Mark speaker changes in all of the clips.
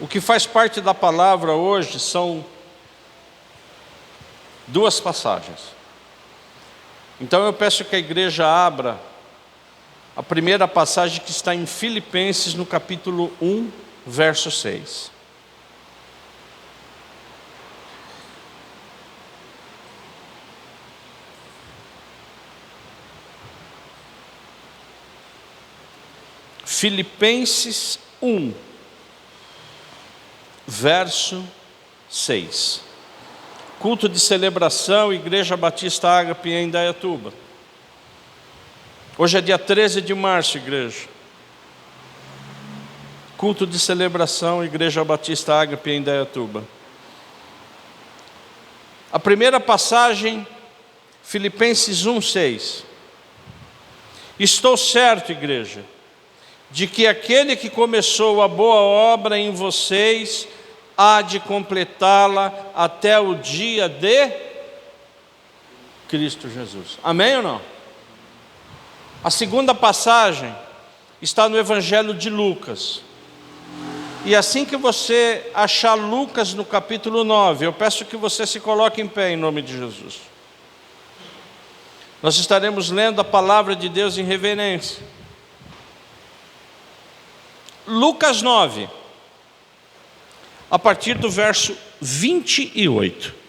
Speaker 1: O que faz parte da palavra hoje são duas passagens. Então eu peço que a igreja abra a primeira passagem que está em Filipenses, no capítulo 1, verso 6. Filipenses 1, verso 6. Culto de celebração, Igreja Batista Ágape em Indaiatuba. Hoje é dia 13 de março, igreja. Culto de celebração, Igreja Batista Ágape em Indaiatuba. A primeira passagem, Filipenses 1, 6. Estou certo, igreja, de que aquele que começou a boa obra em vocês há de completá-la até o dia de Cristo Jesus. Amém ou não? A segunda passagem está no Evangelho de Lucas. E assim que você achar Lucas no capítulo 9, eu peço que você se coloque em pé em nome de Jesus. Nós estaremos lendo a palavra de Deus em reverência. Lucas 9, a partir do verso 28.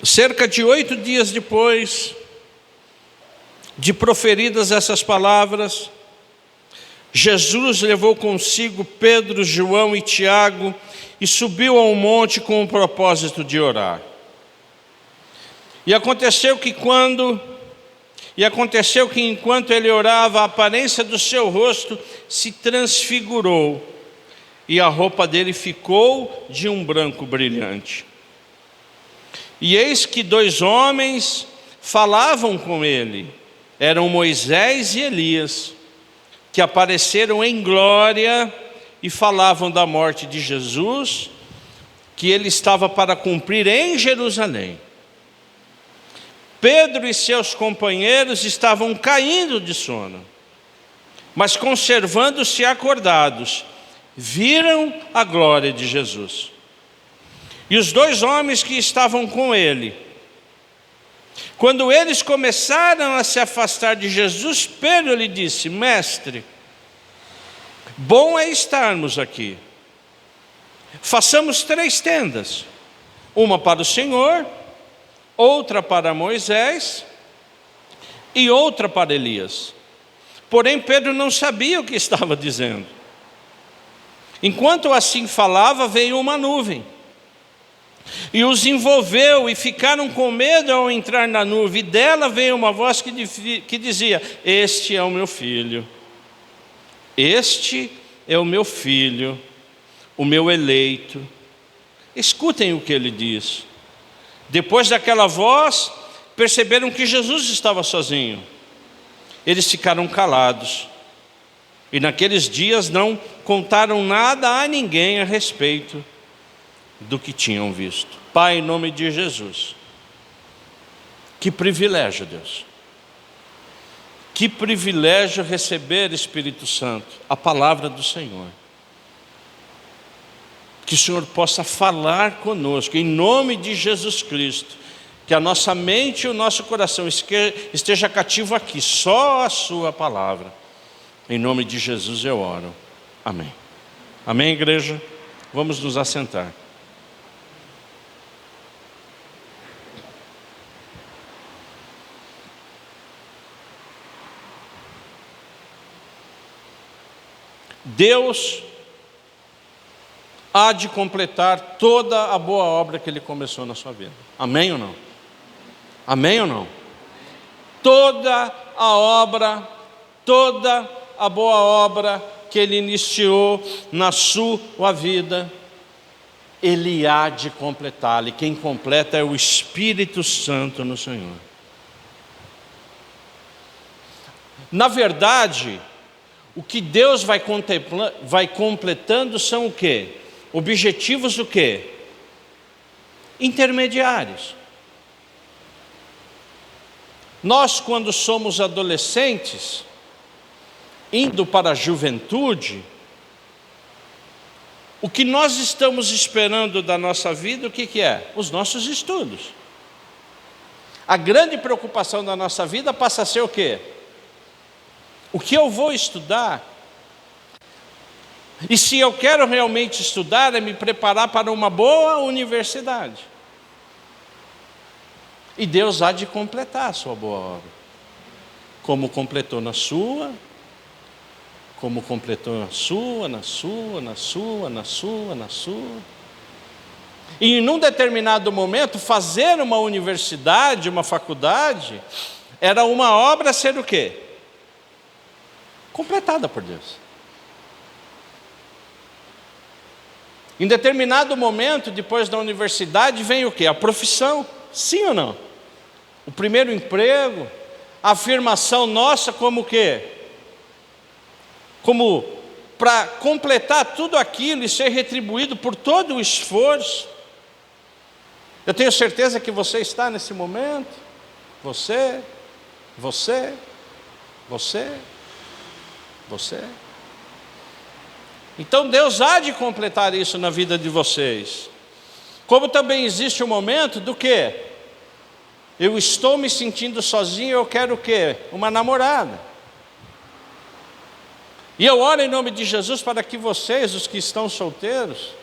Speaker 1: Cerca de 8 dias depois de proferidas essas palavras, Jesus levou consigo Pedro, João e Tiago e subiu ao monte com o propósito de orar. E aconteceu que enquanto ele orava, a aparência do seu rosto se transfigurou e a roupa dele ficou de um branco brilhante. E eis que 2 homens falavam com ele, eram Moisés e Elias, que apareceram em glória e falavam da morte de Jesus, que ele estava para cumprir em Jerusalém. Pedro e seus companheiros estavam caindo de sono, mas conservando-se acordados, viram a glória de Jesus. E os 2 homens que estavam com ele, quando eles começaram a se afastar de Jesus, Pedro lhe disse: Mestre, bom é estarmos aqui. Façamos 3 tendas, uma para o Senhor, outra para Moisés e outra para Elias. Porém Pedro não sabia o que estava dizendo. Enquanto assim falava, veio uma nuvem e os envolveu, e ficaram com medo ao entrar na nuvem. E dela veio uma voz que dizia: Este é o meu filho, este é o meu filho, o meu eleito. Escutem o que ele diz. Depois daquela voz, perceberam que Jesus estava sozinho. Eles ficaram calados. E naqueles dias não contaram nada a ninguém a respeito do que tinham visto. Pai, em nome de Jesus, que privilégio, Deus. Que privilégio receber, Espírito Santo, a palavra do Senhor. Que o Senhor possa falar conosco, em nome de Jesus Cristo. Que a nossa mente e o nosso coração esteja cativo aqui, só a sua palavra. Em nome de Jesus eu oro. Amém. Amém, igreja? Vamos nos assentar. Deus há de completar toda a boa obra que Ele começou na sua vida. Amém ou não? Amém ou não? Toda a obra, toda a boa obra que Ele iniciou na sua vida, Ele há de completá-la. E quem completa é o Espírito Santo no Senhor. Na verdade, o que Deus vai completando são o quê? Objetivos o quê? Intermediários. Nós, quando somos adolescentes, indo para a juventude, o que nós estamos esperando da nossa vida, o que é? Os nossos estudos. A grande preocupação da nossa vida passa a ser o quê? O que eu vou estudar? E se eu quero realmente estudar, é me preparar para uma boa universidade. E Deus há de completar a sua boa obra, como completou na sua, como completou na sua, na sua, na sua, na sua, na sua. E em um determinado momento, fazer uma universidade, uma faculdade, era uma obra a ser o quê? Completada por Deus. Em determinado momento, depois da universidade, vem o quê? A profissão, sim ou não? O primeiro emprego, a afirmação nossa como o quê? Como para completar tudo aquilo e ser retribuído por todo o esforço. Eu tenho certeza que você está nesse momento. Você. Então Deus há de completar isso na vida de vocês. Como também existe um momento do quê? Eu estou me sentindo sozinho, eu quero o quê? Uma namorada. E eu oro em nome de Jesus para que vocês, os que estão solteiros,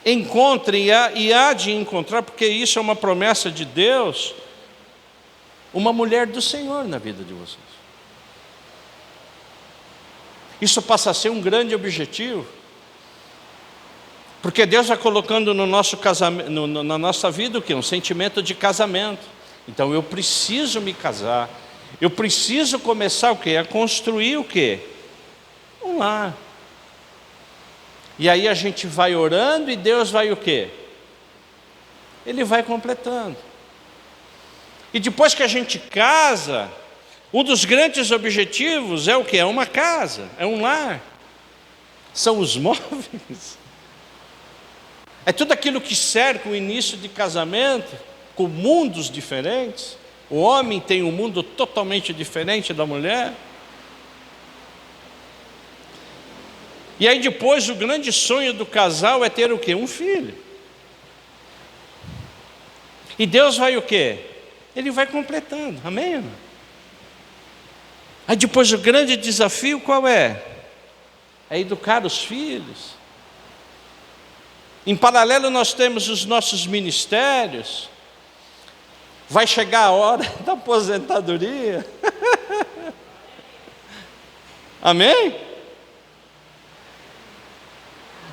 Speaker 1: encontrem e há de encontrar, porque isso é uma promessa de Deus, uma mulher do Senhor na vida de vocês. Isso passa a ser um grande objetivo, porque Deus vai colocando no nosso casamento, na nossa vida o quê? Um sentimento de casamento. Então eu preciso me casar, eu preciso começar o quê? A construir o quê? Um lar. E aí a gente vai orando e Deus vai o quê? Ele vai completando. E depois que a gente casa, um dos grandes objetivos é o quê? É uma casa, é um lar. São os móveis. É tudo aquilo que cerca o início de casamento, com mundos diferentes. O homem tem um mundo totalmente diferente da mulher. E aí depois o grande sonho do casal é ter o quê? Um filho. E Deus vai o quê? Ele vai completando, amém? Aí depois o grande desafio qual é? É educar os filhos. Em paralelo nós temos os nossos ministérios. Vai chegar a hora da aposentadoria. Amém?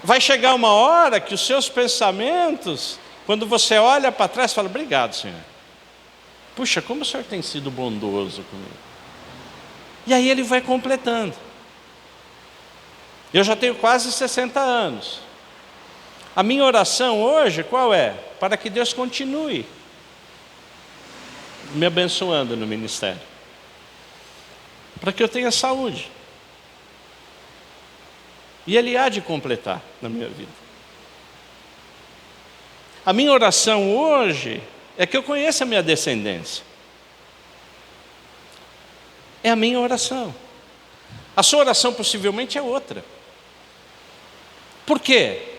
Speaker 1: Vai chegar uma hora que os seus pensamentos, quando você olha para trás, fala, obrigado, Senhor. Puxa, como o Senhor tem sido bondoso comigo. E aí ele vai completando. Eu já tenho quase 60 anos. A minha oração hoje, qual é? Para que Deus continue me abençoando no ministério. Para que eu tenha saúde. E Ele há de completar na minha vida. A minha oração hoje é que eu conheça a minha descendência. É a minha oração. A sua oração possivelmente é outra. Por quê?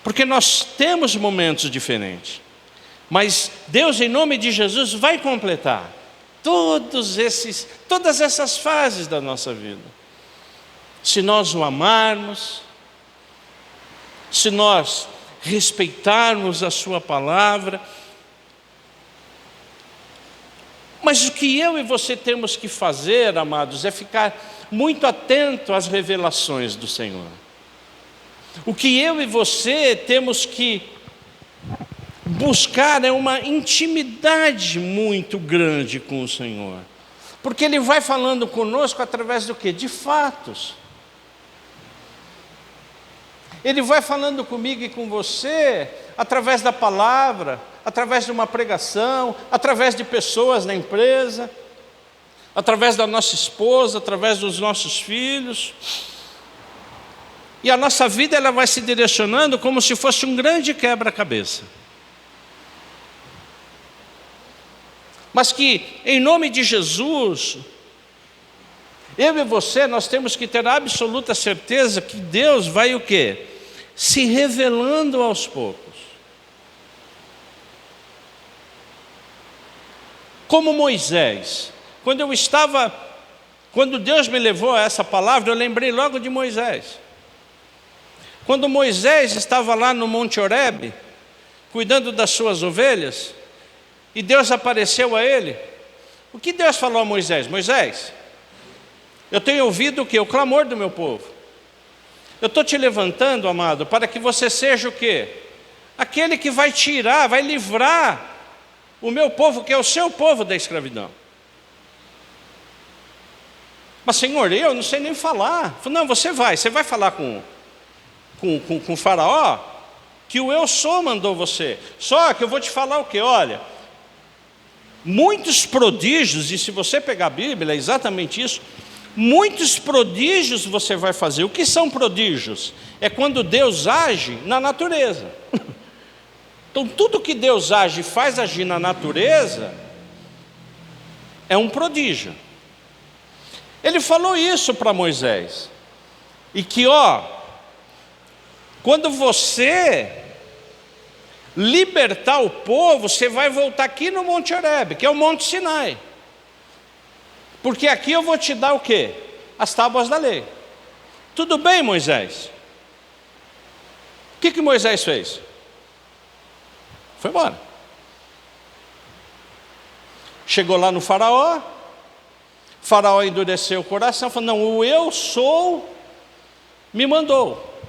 Speaker 1: Porque nós temos momentos diferentes. Mas Deus, em nome de Jesus, vai completar todas essas fases da nossa vida. Se nós o amarmos, se nós respeitarmos a sua palavra. Mas o que eu e você temos que fazer, amados, é ficar muito atento às revelações do Senhor. O que eu e você temos que buscar é uma intimidade muito grande com o Senhor. Porque Ele vai falando conosco através do quê? De fatos. Ele vai falando comigo e com você através da palavra, através de uma pregação, através de pessoas na empresa, através da nossa esposa, através dos nossos filhos. E a nossa vida ela vai se direcionando como se fosse um grande quebra-cabeça. mas que, em nome de Jesus, eu e você, nós temos que ter a absoluta certeza que Deus vai o quê? Se revelando aos poucos. Como Moisés. Quando Deus me levou a essa palavra, eu lembrei logo de Moisés. Quando Moisés estava lá no Monte Horebe, cuidando das suas ovelhas, e Deus apareceu a ele, o que Deus falou a Moisés? Moisés, eu tenho ouvido o quê? O clamor do meu povo. Eu estou te levantando, amado, para que você seja o quê? Aquele que vai tirar, vai livrar o meu povo, que é o seu povo, da escravidão. Mas Senhor, eu não sei nem falar. Não, você vai falar com o faraó, que o eu sou mandou você. Só que eu vou te falar o quê? Olha, muitos prodígios, e se você pegar a Bíblia, é exatamente isso, muitos prodígios você vai fazer. O que são prodígios? É quando Deus age na natureza. Então tudo que Deus age e faz agir na natureza é um prodígio. Ele falou isso para Moisés. E que quando você libertar o povo, você vai voltar aqui no Monte Horebe, que é o Monte Sinai. Porque aqui eu vou te dar o quê? As tábuas da lei. Tudo bem, Moisés? O que Moisés fez? Foi embora. Chegou lá no faraó, Faraó endureceu o coração, falou, não, o eu sou me mandou.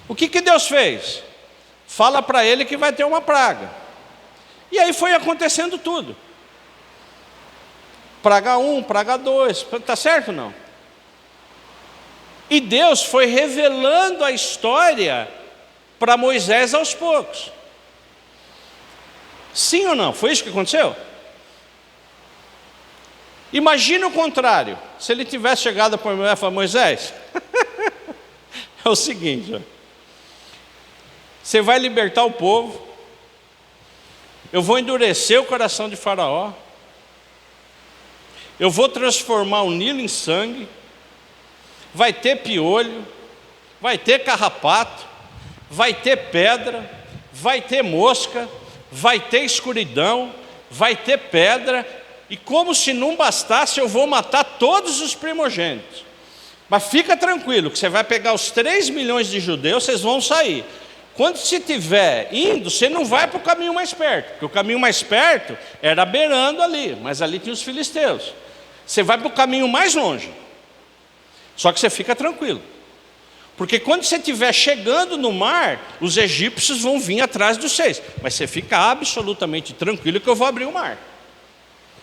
Speaker 1: O que Deus fez? Fala para ele que vai ter uma praga. E aí foi acontecendo tudo. Praga 1, praga 2, está certo ou não? E Deus foi revelando a história para Moisés aos poucos. Sim ou não? Foi isso que aconteceu? Imagina o contrário. Se ele tivesse chegado para Moisés e falado, Moisés, é o seguinte, você vai libertar o povo, eu vou endurecer o coração de Faraó, eu vou transformar o Nilo em sangue, vai ter piolho, vai ter carrapato, vai ter pedra, vai ter mosca, vai ter escuridão, vai ter pedra, e como se não bastasse, eu vou matar todos os primogênitos. Mas fica tranquilo, que você vai pegar os 3 milhões de judeus, vocês vão sair. Quando você estiver indo, você não vai para o caminho mais perto, porque o caminho mais perto era beirando ali, mas ali tinha os filisteus. Você vai para o caminho mais longe, só que você fica tranquilo. Porque quando você estiver chegando no mar, os egípcios vão vir atrás de vocês. Mas você fica absolutamente tranquilo que eu vou abrir o mar.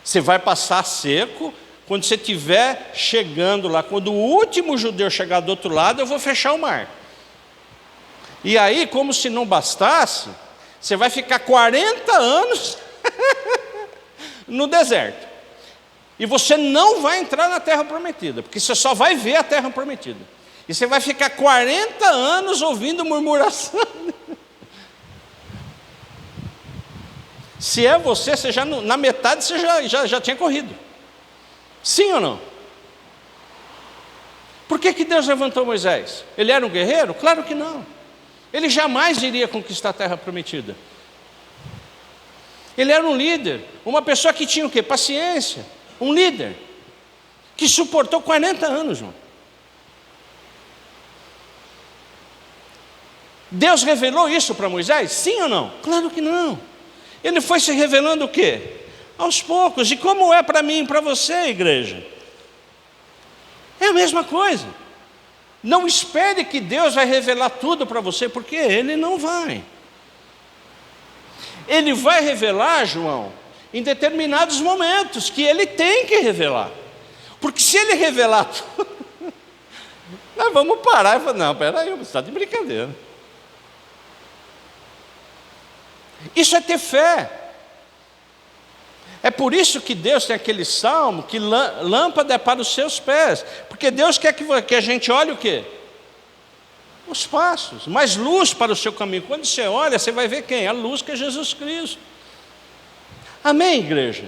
Speaker 1: Você vai passar seco, quando você estiver chegando lá, quando o último judeu chegar do outro lado, eu vou fechar o mar. E aí, como se não bastasse, você vai ficar 40 anos no deserto. E você não vai entrar na terra prometida, porque você só vai ver a terra prometida. E você vai ficar 40 anos ouvindo murmuração. Se é você já na metade você já tinha corrido. Sim ou não? Por que Deus levantou Moisés? Ele era um guerreiro? Claro que não. Ele jamais iria conquistar a terra prometida. Ele era um líder, uma pessoa que tinha o quê? Paciência. Um líder que suportou 40 anos, João. Deus revelou isso para Moisés? Sim ou não? Claro que não. Ele foi se revelando o quê? Aos poucos. E como é para mim e para você, igreja? É a mesma coisa. Não espere que Deus vai revelar tudo para você, porque Ele não vai. Ele vai revelar, João, em determinados momentos, que Ele tem que revelar. Porque se Ele revelar tudo, nós vamos parar e falar, não, peraí, você está de brincadeira. Isso é ter fé. É por isso que Deus tem aquele salmo, que lâmpada é para os seus pés. Porque Deus quer que a gente olhe o quê? Os passos, mais luz para o seu caminho. Quando você olha, você vai ver quem? A luz que é Jesus Cristo. Amém, igreja?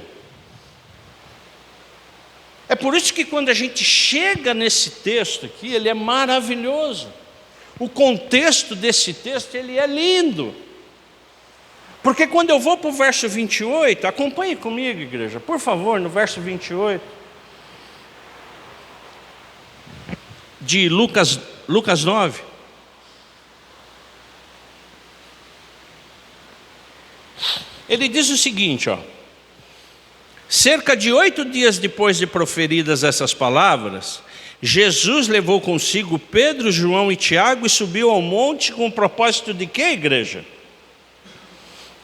Speaker 1: É por isso que quando a gente chega nesse texto aqui, ele é maravilhoso. O contexto desse texto, ele é lindo. Porque quando eu vou para o verso 28, acompanhe comigo, igreja, por favor, no verso 28, de Lucas 9. Ele diz o seguinte, ó: cerca de 8 dias depois de proferidas essas palavras, Jesus levou consigo Pedro, João e Tiago e subiu ao monte com o propósito de quê, igreja?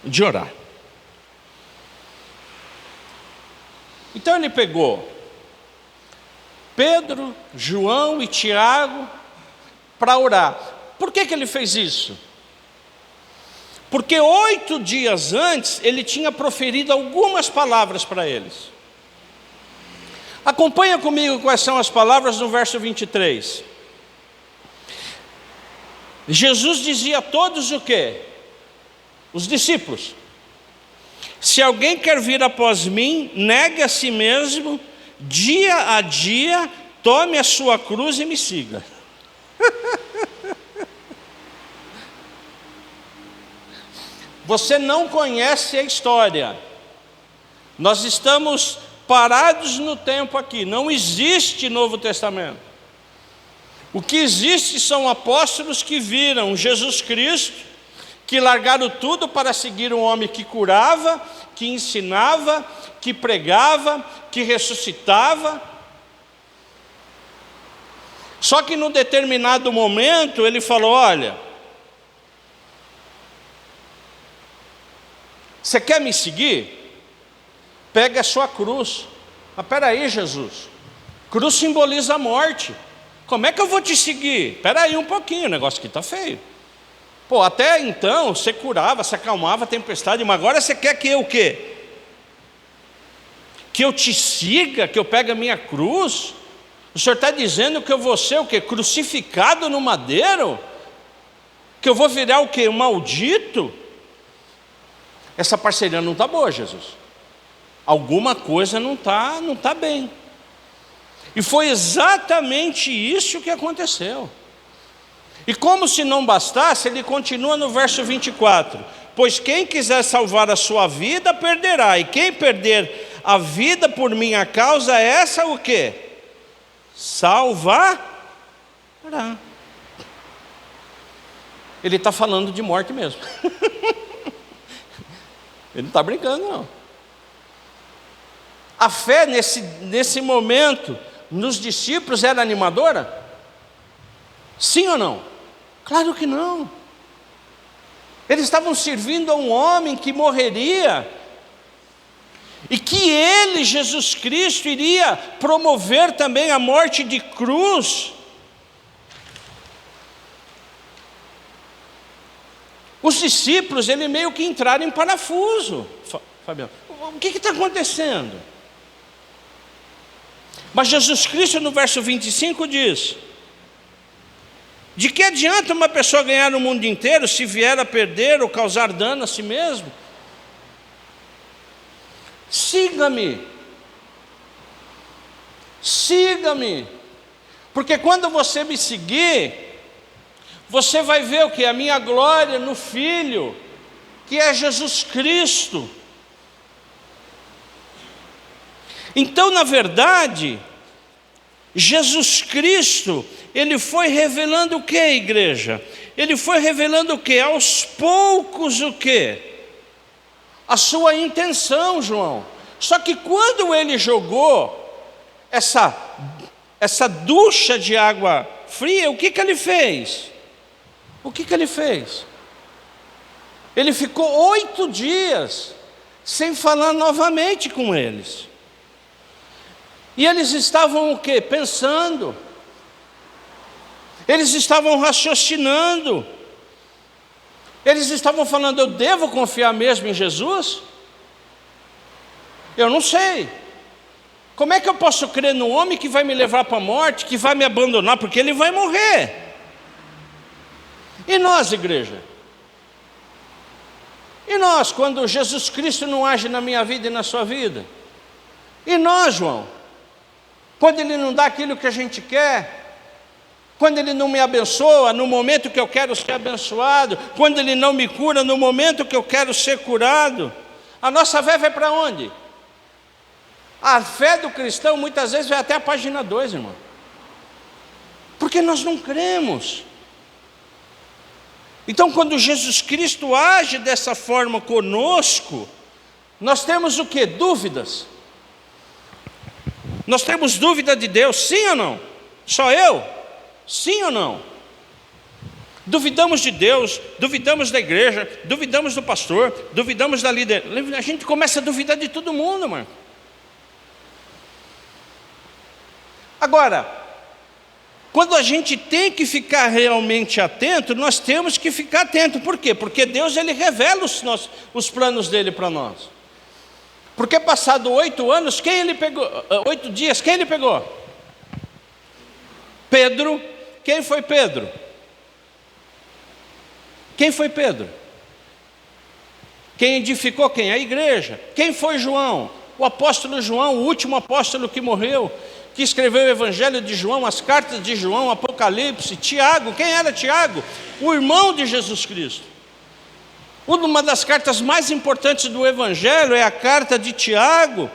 Speaker 1: De orar. Então ele pegou Pedro, João e Tiago para orar. Por que ele fez isso? Porque 8 dias antes ele tinha proferido algumas palavras para eles. Acompanha comigo quais são as palavras no verso 23. Jesus dizia a todos o quê? Os discípulos: se alguém quer vir após mim, negue a si mesmo, dia a dia, tome a sua cruz e me siga. Você não conhece a história. Nós estamos parados no tempo aqui. Não existe Novo Testamento. O que existe são apóstolos que viram Jesus Cristo, que largaram tudo para seguir um homem que curava, que ensinava, que pregava, que ressuscitava. Só que num determinado momento ele falou: olha, você quer me seguir? Pega a sua cruz. Mas espera aí, Jesus, cruz simboliza a morte. Como é que eu vou te seguir? Espera aí um pouquinho, o negócio aqui está feio. Pô, até então você curava, você acalmava a tempestade, mas agora você quer que eu o quê? Que eu te siga, que eu pegue a minha cruz? O Senhor está dizendo que eu vou ser o quê? Crucificado no madeiro? Que eu vou virar o quê? Um maldito? Essa parceria não está boa, Jesus. Alguma coisa não tá bem. E foi exatamente isso que aconteceu. E como se não bastasse, ele continua no verso 24: pois quem quiser salvar a sua vida, perderá, e quem perder a vida por minha causa, essa o quê? Salvará. Ele está falando de morte mesmo. Ele não está brincando, não. A fé nesse momento nos discípulos era animadora? Sim ou não? Claro que não. Eles estavam servindo a um homem que morreria, e que ele, Jesus Cristo, iria promover também a morte de cruz. Os discípulos, ele meio que entraram em parafuso. Fabiano, o que está acontecendo? Mas Jesus Cristo, no verso 25, diz: de que adianta uma pessoa ganhar o mundo inteiro se vier a perder ou causar dano a si mesmo? Siga-me. Siga-me. Porque quando você me seguir, você vai ver o que? A minha glória no Filho, que é Jesus Cristo. Então, na verdade, Jesus Cristo, ele foi revelando o que, igreja? Ele foi revelando o que? Aos poucos o que? A sua intenção, João. Só que quando ele jogou essa ducha de água fria, o que ele fez? O que ele fez? Ele ficou 8 dias sem falar novamente com eles. E eles estavam o quê? Pensando. Eles estavam raciocinando. Eles estavam falando: eu devo confiar mesmo em Jesus? Eu não sei. Como é que eu posso crer no homem que vai me levar para a morte, que vai me abandonar, porque ele vai morrer? E nós, igreja? E nós, quando Jesus Cristo não age na minha vida e na sua vida? E nós, João? Quando Ele não dá aquilo que a gente quer? Quando Ele não me abençoa no momento que eu quero ser abençoado? Quando Ele não me cura no momento que eu quero ser curado? A nossa fé vai para onde? A fé do cristão muitas vezes vai até a página 2, irmão. Porque nós não cremos. Então, quando Jesus Cristo age dessa forma conosco, nós temos o quê? Dúvidas. Nós temos dúvida de Deus, sim ou não? Só eu? Sim ou não? Duvidamos de Deus, duvidamos da igreja, duvidamos do pastor, duvidamos da líder. A gente começa a duvidar de todo mundo, mano. Agora, quando a gente tem que ficar realmente atento, nós temos que ficar atento. Por quê? Porque Deus, Ele revela os planos dEle para nós. Porque passado 8 anos, quem Ele pegou? 8 dias, quem Ele pegou? Pedro. Quem foi Pedro? Quem foi Pedro? Quem edificou quem? A igreja. Quem foi João? O apóstolo João, o último apóstolo que morreu, que escreveu o Evangelho de João, as cartas de João, Apocalipse. Tiago, quem era Tiago? O irmão de Jesus Cristo. Uma das cartas mais importantes do Evangelho é a carta de Tiago.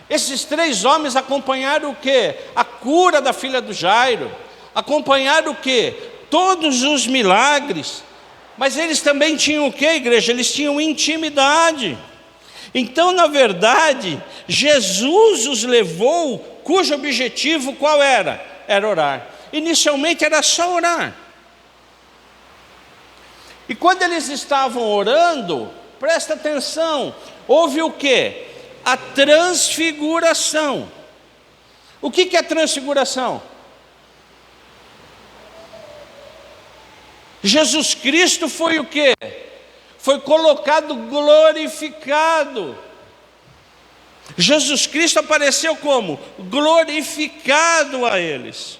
Speaker 1: Esses 3 homens acompanharam o quê? A cura da filha do Jairo. Acompanharam o quê? Todos os milagres. Mas eles também tinham o quê, igreja? Eles tinham intimidade. Então, na verdade, Jesus os levou, cujo objetivo qual era? Era orar. Inicialmente era só orar. E quando eles estavam orando, presta atenção, houve o quê? A transfiguração. O que é transfiguração? Jesus Cristo foi o quê? Foi colocado glorificado. Jesus Cristo apareceu como? Glorificado a eles.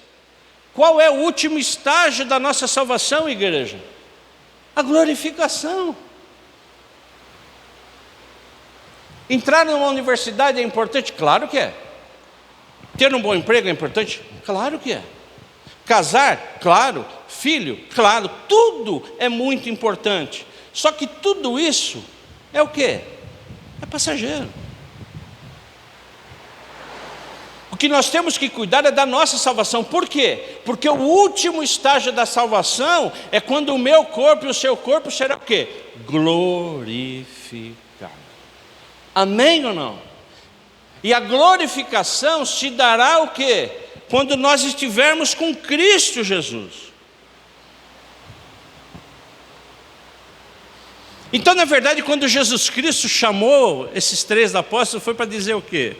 Speaker 1: Qual é o último estágio da nossa salvação, igreja? A glorificação. Entrar numa universidade é importante? Claro que é. Ter um bom emprego é importante? Claro que é. Casar? Claro. Filho? Claro. Tudo é muito importante. Só que tudo isso é o quê? É passageiro. O que nós temos que cuidar é da nossa salvação. Por quê? Porque o último estágio da salvação é quando o meu corpo e o seu corpo será o quê? Glorificado. Amém ou não? E a glorificação se dará o quê? Quando nós estivermos com Cristo Jesus. Então, na verdade, quando Jesus Cristo chamou esses 3 apóstolos, foi para dizer o quê?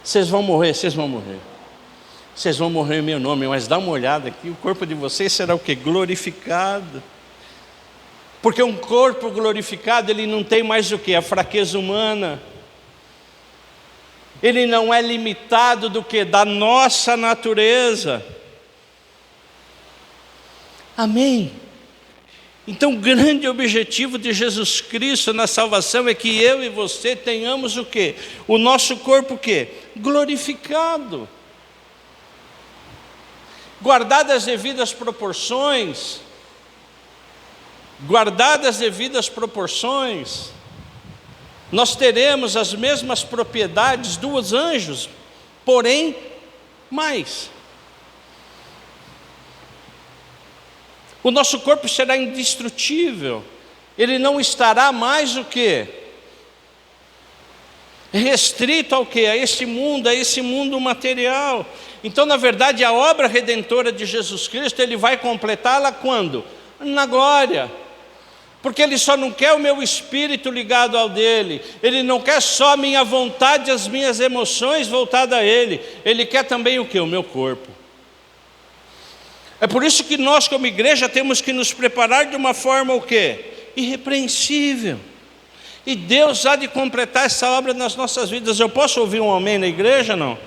Speaker 1: Vocês vão morrer, vocês vão morrer. Vocês vão morrer em meu nome, mas dá uma olhada aqui, o corpo de vocês será o quê? Glorificado. Porque um corpo glorificado, ele não tem mais o quê? A fraqueza humana. Ele não é limitado do quê? Da nossa natureza. Amém? Então, o grande objetivo de Jesus Cristo na salvação é que eu e você tenhamos o quê? O nosso corpo o quê? Glorificado. Guardadas as devidas proporções. Guardadas as devidas proporções. Nós teremos as mesmas propriedades dos anjos, porém, mais. O nosso corpo será indestrutível. Ele não estará mais o quê? Restrito ao quê? A esse mundo material. Então, na verdade, a obra redentora de Jesus Cristo, Ele vai completá-la quando? Na glória. Porque Ele só não quer o meu espírito ligado ao dele. Ele não quer só a minha vontade, as minhas emoções voltadas a Ele. Ele quer também o quê? O meu corpo. É por isso que nós, como igreja, temos que nos preparar de uma forma o quê? Irrepreensível. E Deus há de completar essa obra nas nossas vidas. Eu posso ouvir um amém na igreja, não?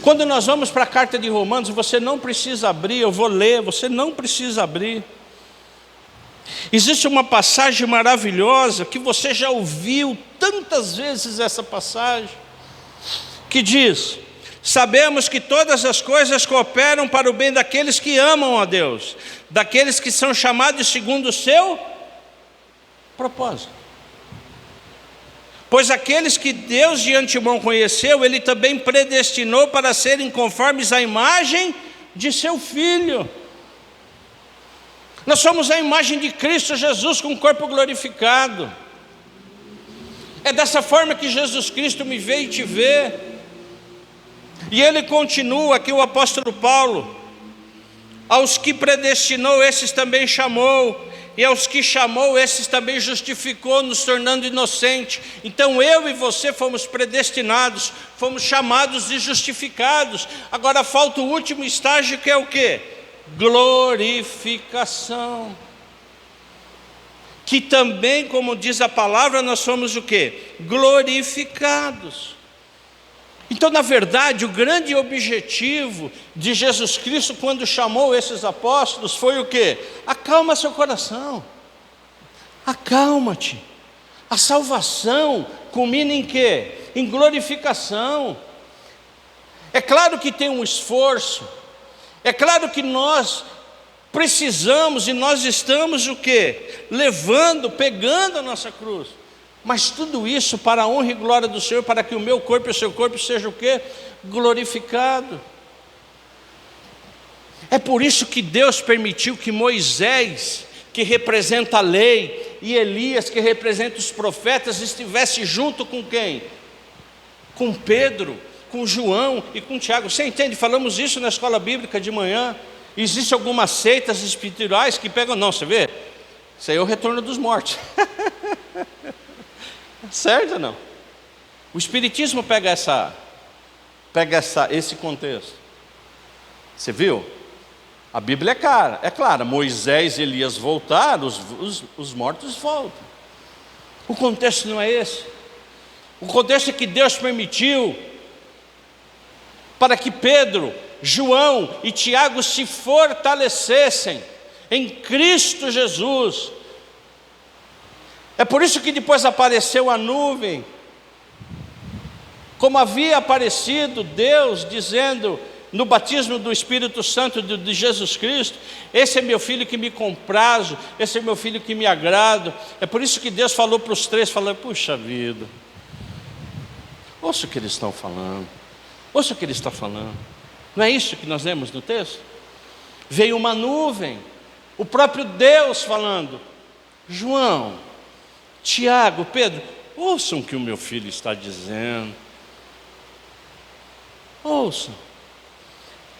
Speaker 1: Quando nós vamos para a carta de Romanos, você não precisa abrir, eu vou ler, você não precisa abrir. Existe uma passagem maravilhosa que você já ouviu tantas vezes essa passagem, que diz: sabemos que todas as coisas cooperam para o bem daqueles que amam a Deus, daqueles que são chamados segundo o seu propósito. Pois aqueles que Deus de antemão conheceu, Ele também predestinou para serem conformes à imagem de seu Filho. Nós somos a imagem de Cristo Jesus com o corpo glorificado. É dessa forma que Jesus Cristo me vê e te vê. E ele continua aqui, o apóstolo Paulo: aos que predestinou, esses também chamou, e aos que chamou, esses também justificou, nos tornando inocente. Então eu e você fomos predestinados, fomos chamados e justificados. Agora falta o último estágio, que é o quê? Glorificação. Que também, como diz a palavra, nós somos o quê? Glorificados. Então, na verdade, o grande objetivo de Jesus Cristo, quando chamou esses apóstolos, foi o quê? Acalma seu coração, acalma-te. A salvação culmina em quê? Em glorificação. É claro que tem um esforço, é claro que nós precisamos e nós estamos o quê? Levando, pegando a nossa cruz. Mas tudo isso para a honra e glória do Senhor, para que o meu corpo e o seu corpo seja o quê? Glorificado. É por isso que Deus permitiu que Moisés, que representa a lei, e Elias, que representa os profetas, estivesse junto com quem? Com Pedro, com João e com Tiago. Você entende? Falamos isso na escola bíblica de manhã. Existem algumas seitas espirituais que pegam, não, você vê? Isso aí é o retorno dos mortos. Certo ou não? O Espiritismo pega esse contexto. Você viu? A Bíblia é clara. Moisés e Elias voltaram, os mortos voltam. O contexto não é esse. O contexto é que Deus permitiu para que Pedro, João e Tiago se fortalecessem em Cristo Jesus. É por isso que depois apareceu a nuvem, como havia aparecido Deus dizendo no batismo do Espírito Santo de Jesus Cristo: esse é meu filho que me comprazo, esse é meu filho que me agrado. É por isso que Deus falou para os três, falando: puxa vida, ouça o que eles estão falando, ouça o que ele está falando. Não é isso que nós lemos no texto? Veio uma nuvem, o próprio Deus falando: João, Tiago, Pedro, ouçam o que o meu filho está dizendo. Ouçam.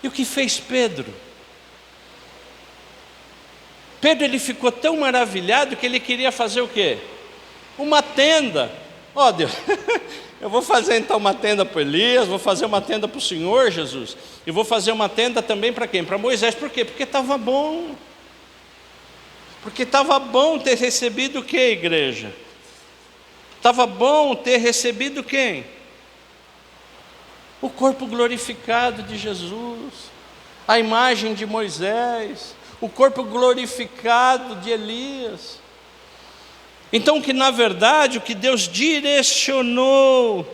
Speaker 1: E o que fez Pedro? Pedro, ele ficou tão maravilhado que ele queria fazer o quê? Uma tenda. Ó Deus, eu vou fazer então uma tenda para Elias, vou fazer uma tenda para o Senhor Jesus, e vou fazer uma tenda também para quem? Para Moisés. Por quê? Porque estava bom. Porque estava bom ter recebido o que, igreja? Estava bom ter recebido quem? O corpo glorificado de Jesus, a imagem de Moisés, o corpo glorificado de Elias. Então, que na verdade, o que Deus direcionou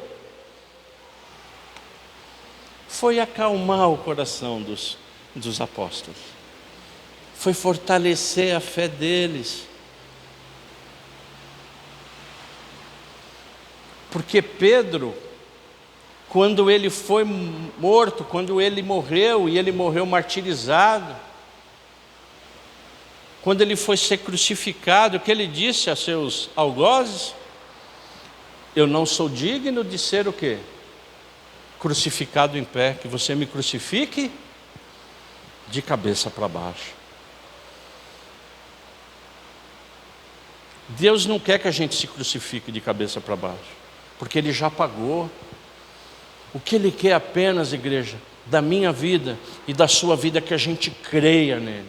Speaker 1: foi acalmar o coração dos apóstolos, foi fortalecer a fé deles. Porque Pedro, quando ele foi morto, quando ele morreu, e ele morreu martirizado, quando ele foi ser crucificado, o que ele disse a seus algozes? Eu não sou digno de ser o quê? Crucificado em pé, que você me crucifique de cabeça para baixo. Deus não quer que a gente se crucifique de cabeça para baixo, porque Ele já pagou. O que Ele quer apenas, igreja, da minha vida e da sua vida, é que a gente creia nele,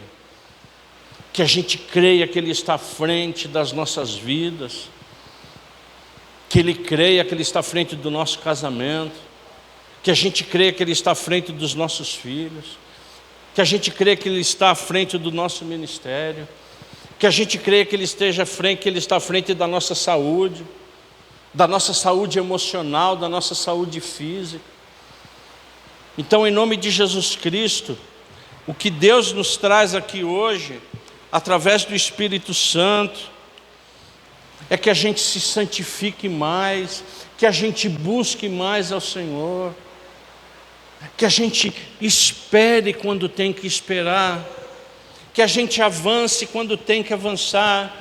Speaker 1: que a gente creia que Ele está à frente das nossas vidas, que Ele creia que Ele está à frente do nosso casamento, que a gente crê que Ele está à frente dos nossos filhos, que a gente crê que Ele está à frente do nosso ministério, que a gente crê que Ele esteja à frente, que Ele está à frente da nossa saúde emocional, da nossa saúde física. Então, em nome de Jesus Cristo, o que Deus nos traz aqui hoje, através do Espírito Santo, é que a gente se santifique mais, que a gente busque mais ao Senhor, que a gente espere quando tem que esperar, que a gente avance quando tem que avançar,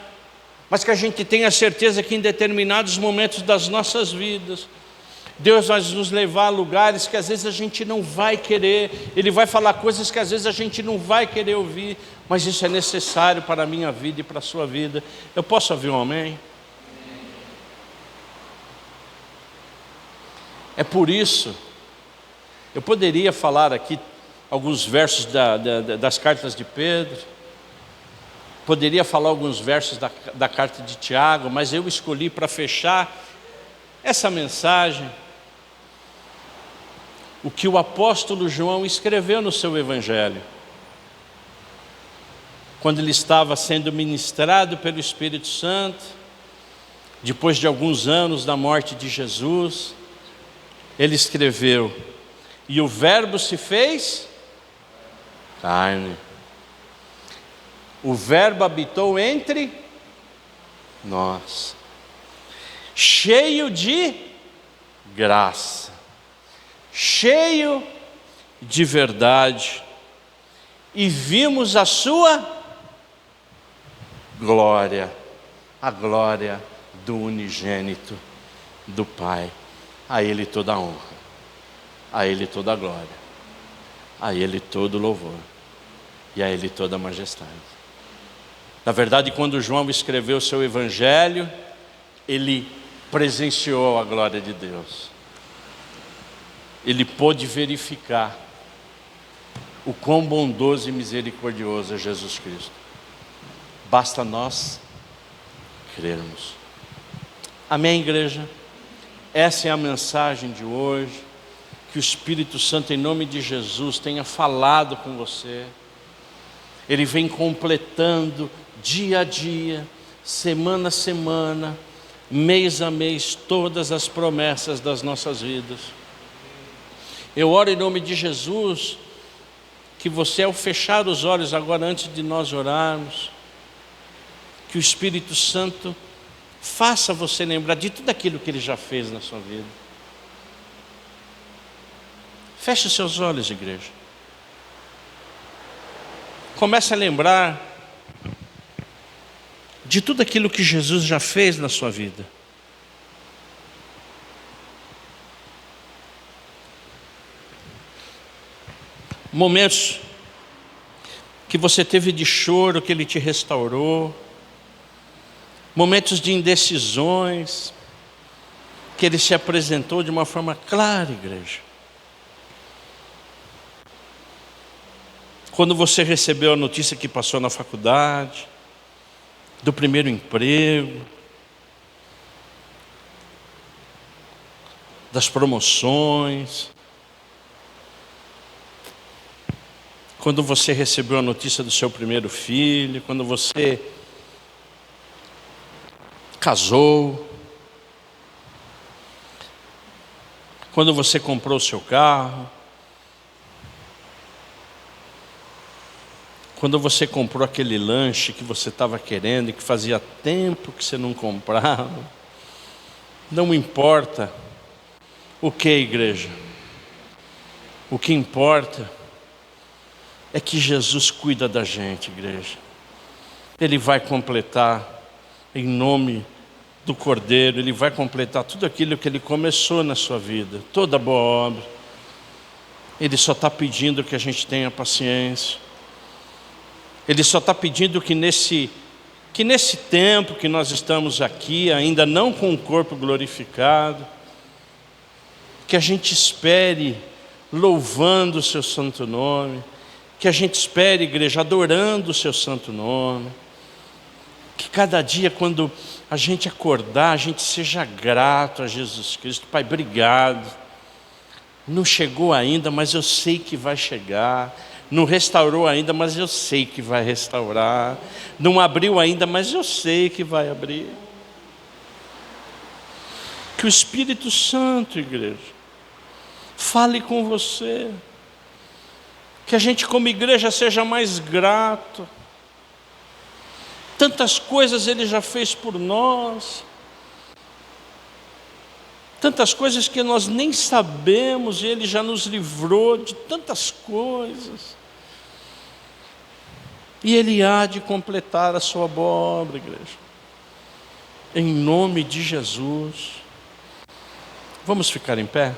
Speaker 1: mas que a gente tenha certeza que em determinados momentos das nossas vidas, Deus vai nos levar a lugares que às vezes a gente não vai querer, Ele vai falar coisas que às vezes a gente não vai querer ouvir, mas isso é necessário para a minha vida e para a sua vida. Eu posso ouvir um amém? É por isso, eu poderia falar aqui alguns versos das cartas de Pedro, poderia falar alguns versos da carta de Tiago, mas eu escolhi para fechar essa mensagem o que o apóstolo João escreveu no seu evangelho, quando ele estava sendo ministrado pelo Espírito Santo, depois de alguns anos da morte de Jesus, ele escreveu: e o Verbo se fez carne, o Verbo habitou entre nós, cheio de graça, cheio de verdade, e vimos a sua glória, a glória do unigênito do Pai. A Ele toda a honra, a Ele toda a glória, a Ele todo o louvor e a Ele toda a majestade. Na verdade, quando João escreveu o seu evangelho, ele presenciou a glória de Deus. Ele pôde verificar o quão bondoso e misericordioso é Jesus Cristo. Basta nós crermos. Amém, igreja? Essa é a mensagem de hoje. Que o Espírito Santo, em nome de Jesus, tenha falado com você. Ele vem completando dia a dia, semana a semana, mês a mês, todas as promessas das nossas vidas. Eu oro em nome de Jesus, que você, ao fechar os olhos agora, antes de nós orarmos, que o Espírito Santo faça você lembrar de tudo aquilo que Ele já fez na sua vida. Feche os seus olhos, igreja. Comece a lembrar de tudo aquilo que Jesus já fez na sua vida. Momentos que você teve de choro, que Ele te restaurou. Momentos de indecisões, que Ele se apresentou de uma forma clara, igreja. Quando você recebeu a notícia que passou na faculdade, do primeiro emprego, das promoções, quando você recebeu a notícia do seu primeiro filho, quando você casou, quando você comprou o seu carro, quando você comprou aquele lanche que você estava querendo e que fazia tempo que você não comprava. Não importa o que, igreja. O que importa é que Jesus cuida da gente, igreja. Ele vai completar em nome do Cordeiro, Ele vai completar tudo aquilo que Ele começou na sua vida, toda boa obra. Ele só está pedindo que a gente tenha paciência. Ele só está pedindo que nesse tempo que nós estamos aqui, ainda não com o corpo glorificado, que a gente espere louvando o seu santo nome, que a gente espere, igreja, adorando o seu santo nome, que cada dia, quando a gente acordar, a gente seja grato a Jesus Cristo. Pai, obrigado. Não chegou ainda, mas eu sei que vai chegar. Não restaurou ainda, mas eu sei que vai restaurar. Não abriu ainda, mas eu sei que vai abrir. Que o Espírito Santo, igreja, fale com você. Que a gente como igreja seja mais grato. Tantas coisas Ele já fez por nós. Tantas coisas que nós nem sabemos, e Ele já nos livrou de tantas coisas. E Ele há de completar a sua obra, igreja. Em nome de Jesus. Vamos ficar em pé?